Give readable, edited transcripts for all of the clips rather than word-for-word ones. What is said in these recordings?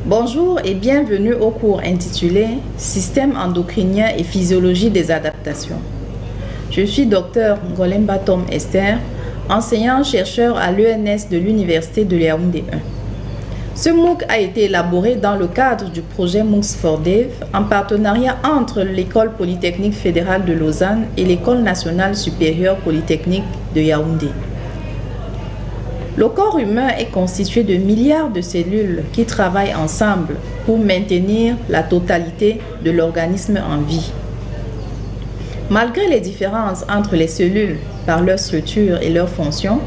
Bonjour et bienvenue au cours intitulé Système endocrinien et physiologie des adaptations. Je suis Dr Ngolemba Tom Esther, enseignant-chercheur à l'ENS de l'Université de Yaoundé 1. Ce MOOC a été élaboré dans le cadre du projet MOOCs for Dev en partenariat entre l'École polytechnique fédérale de Lausanne et l'École nationale supérieure polytechnique de Yaoundé. Le corps humain est constitué de milliards de cellules qui travaillent ensemble pour maintenir la totalité de l'organisme en vie. Malgré les différences entre les cellules par leur structure et leur fonction,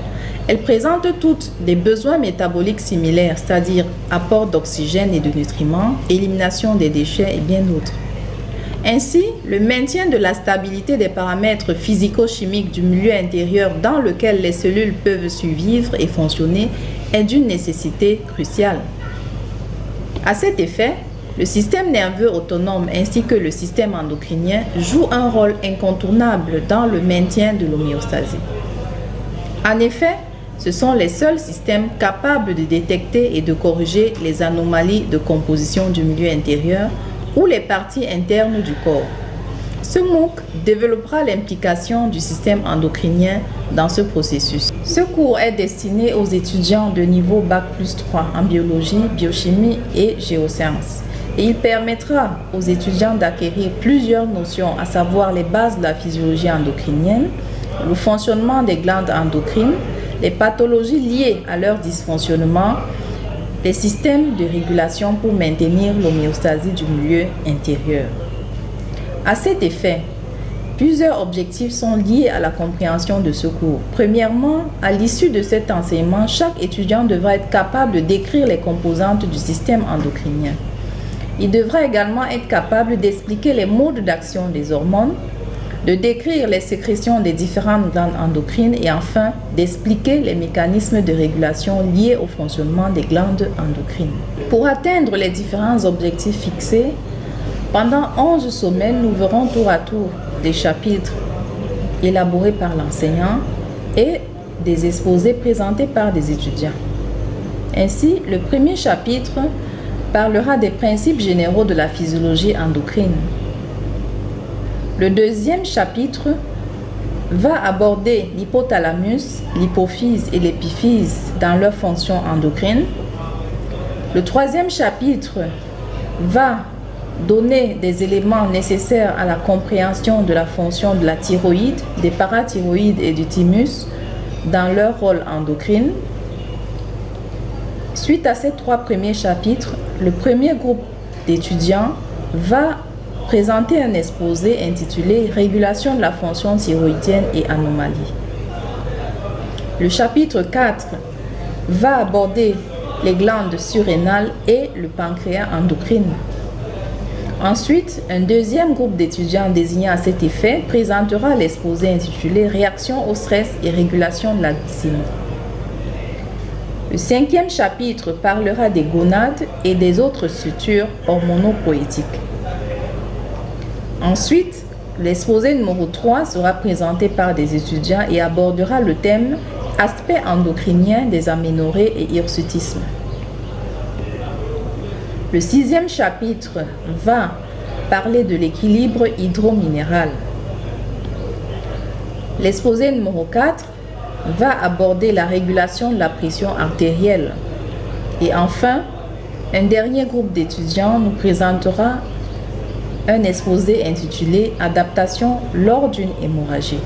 elles présentent toutes des besoins métaboliques similaires, c'est-à-dire apport d'oxygène et de nutriments, élimination des déchets et bien d'autres. Ainsi, le maintien de la stabilité des paramètres physico-chimiques du milieu intérieur dans lequel les cellules peuvent survivre et fonctionner est d'une nécessité cruciale. À cet effet, le système nerveux autonome ainsi que le système endocrinien jouent un rôle incontournable dans le maintien de l'homéostasie. En effet, ce sont les seuls systèmes capables de détecter et de corriger les anomalies de composition du milieu intérieur ou les parties internes du corps. Ce MOOC développera l'implication du système endocrinien dans ce processus. Ce cours est destiné aux étudiants de niveau Bac+3 en biologie, biochimie et géosciences. Et il permettra aux étudiants d'acquérir plusieurs notions, à savoir les bases de la physiologie endocrinienne, le fonctionnement des glandes endocrines, les pathologies liées à leur dysfonctionnement, les systèmes de régulation pour maintenir l'homéostasie du milieu intérieur. À cet effet, plusieurs objectifs sont liés à la compréhension de ce cours. Premièrement, à l'issue de cet enseignement, chaque étudiant devra être capable de décrire les composantes du système endocrinien. Il devra également être capable d'expliquer les modes d'action des hormones, de décrire les sécrétions des différentes glandes endocrines et enfin d'expliquer les mécanismes de régulation liés au fonctionnement des glandes endocrines. Pour atteindre les différents objectifs fixés, pendant 11 semaines, nous verrons tour à tour des chapitres élaborés par l'enseignant et des exposés présentés par des étudiants. Ainsi, le premier chapitre parlera des principes généraux de la physiologie endocrine. Le deuxième chapitre va aborder l'hypothalamus, l'hypophyse et l'épiphyse dans leur fonction endocrine. Le troisième chapitre va donner des éléments nécessaires à la compréhension de la fonction de la thyroïde, des parathyroïdes et du thymus dans leur rôle endocrine. Suite à ces trois premiers chapitres, le premier groupe d'étudiants va présenter un exposé intitulé « Régulation de la fonction thyroïdienne et anomalies ». Le chapitre 4 va aborder les glandes surrénales et le pancréas endocrine. Ensuite, un deuxième groupe d'étudiants désigné à cet effet présentera l'exposé intitulé « Réaction au stress et régulation de la glycémie ». Le cinquième chapitre parlera des gonades et des autres structures hormonopoétiques. Ensuite, l'exposé numéro 3 sera présenté par des étudiants et abordera le thème « Aspect endocrinien des aménorrhées et hirsutisme ». Le sixième chapitre va parler de l'équilibre hydrominéral. L'exposé numéro 4 va aborder la régulation de la pression artérielle. Et enfin, un dernier groupe d'étudiants nous présentera un exposé intitulé « Adaptation lors d'une hémorragie ».